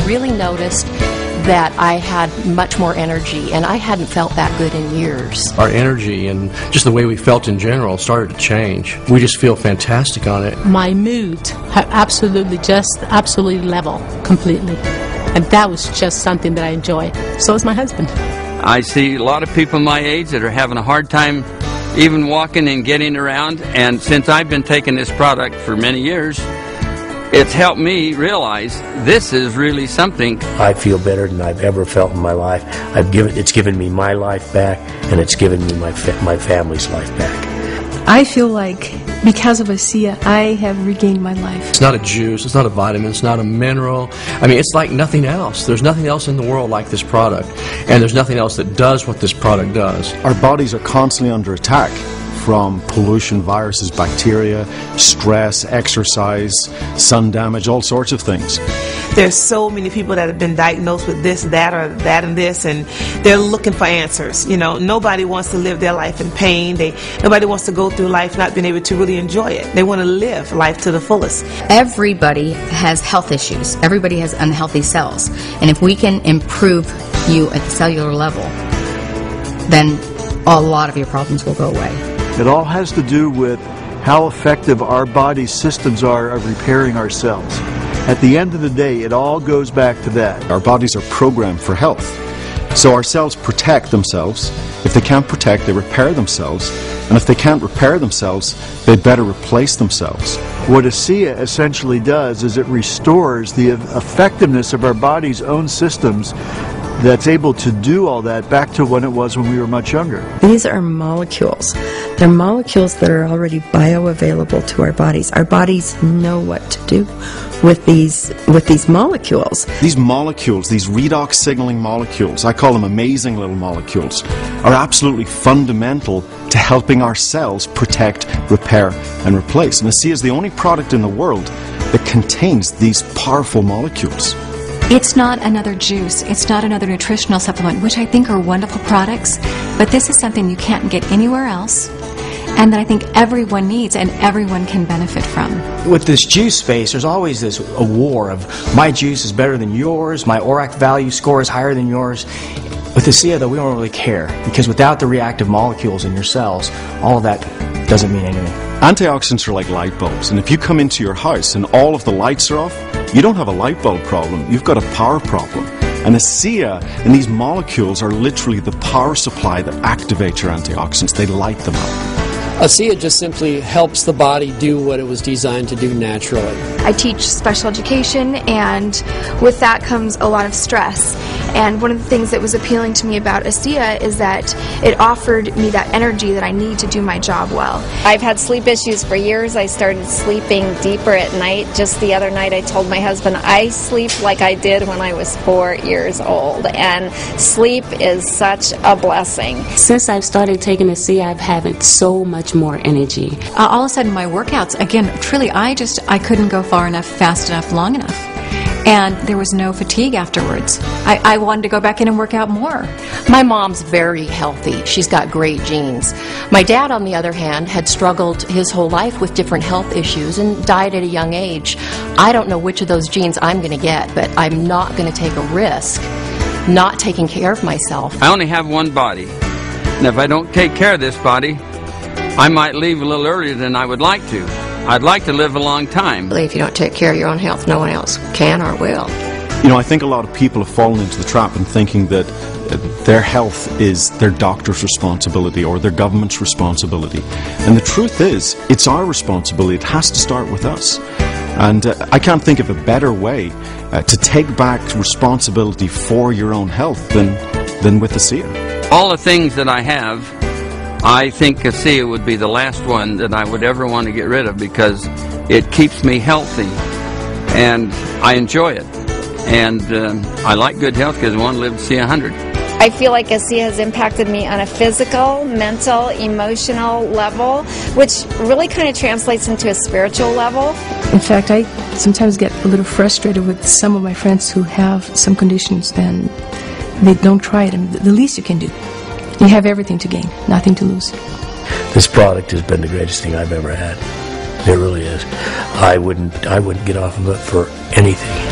really noticed that I had much more energy, and I hadn't felt that good in years. Our energy and just the way we felt in general started to change. We just feel fantastic on it. My mood had absolutely level, completely. And that was just something that I enjoyed. So is my husband. I see a lot of people my age that are having a hard time even walking and getting around, and since I've been taking this product for many years, it's helped me realize this is really something. I feel better than I've ever felt in my life. It's given me my life back, and it's given me my family's life back. I feel like because of ASEA, I have regained my life. It's not a juice, it's not a vitamin, it's not a mineral. I mean, it's like nothing else. There's nothing else in the world like this product, and there's nothing else that does what this product does. Our bodies are constantly under attack from pollution, viruses, bacteria, stress, exercise, sun damage, all sorts of things. There's so many people that have been diagnosed with this, that, or that and this, and they're looking for answers. You know, nobody wants to live their life in pain. Nobody wants to go through life not being able to really enjoy it. They want to live life to the fullest. Everybody has health issues. Everybody has unhealthy cells. And if we can improve you at the cellular level, then a lot of your problems will go away. It all has to do with how effective our body's systems are of repairing ourselves. At the end of the day, it all goes back to that. Our bodies are programmed for health. So our cells protect themselves. If they can't protect, they repair themselves. And if they can't repair themselves, they better replace themselves. What ASEA essentially does is it restores the effectiveness of our body's own systems that's able to do all that back to when it was when we were much younger. These are molecules. They're molecules that are already bioavailable to our bodies. Our bodies know what to do with these molecules. These molecules, these redox signaling molecules, I call them amazing little molecules, are absolutely fundamental to helping our cells protect, repair, and replace. And ASEA is the only product in the world that contains these powerful molecules. It's not another juice, it's not another nutritional supplement, which I think are wonderful products, but this is something you can't get anywhere else, and that I think everyone needs and everyone can benefit from. With this juice space, there's always a war of my juice is better than yours, my ORAC value score is higher than yours. With ASEA, though, we don't really care, because without the reactive molecules in your cells, all of that doesn't mean anything. Antioxidants are like light bulbs, and if you come into your house and all of the lights are off, you don't have a light bulb problem, you've got a power problem. And ASEA and these molecules are literally the power supply that activates your antioxidants. They light them up. ASEA just simply helps the body do what it was designed to do naturally. I teach special education, and with that comes a lot of stress. And one of the things that was appealing to me about ASEA is that it offered me that energy that I need to do my job well. I've had sleep issues for years. I started sleeping deeper at night. Just the other night I told my husband I sleep like I did when I was 4 years old, and sleep is such a blessing. Since I've started taking ASEA, I've had so much more energy. All of a sudden my workouts, again, truly I couldn't go far enough, fast enough, long enough. And there was no fatigue afterwards. I wanted to go back in and work out more. My mom's very healthy. She's got great genes. My dad, on the other hand, had struggled his whole life with different health issues and died at a young age. I don't know which of those genes I'm going to get, but I'm not going to take a risk not taking care of myself. I only have one body, and if I don't take care of this body, I might leave a little earlier than I would like to. I'd like to live a long time. If you don't take care of your own health, no one else can or will. You know, I think a lot of people have fallen into the trap in thinking that their health is their doctor's responsibility or their government's responsibility. And the truth is, it's our responsibility. It has to start with us. And I can't think of a better way to take back responsibility for your own health than with ASEA. All the things that I have, I think ASEA would be the last one that I would ever want to get rid of, because it keeps me healthy and I enjoy it. And I like good health because I want to live to see 100. I feel like ASEA has impacted me on a physical, mental, emotional level, which really kind of translates into a spiritual level. In fact, I sometimes get a little frustrated with some of my friends who have some conditions, then they don't try it. And the least you can do, you have everything to gain, nothing to lose. This product has been the greatest thing I've ever had. It really is. I wouldn't get off of it for anything.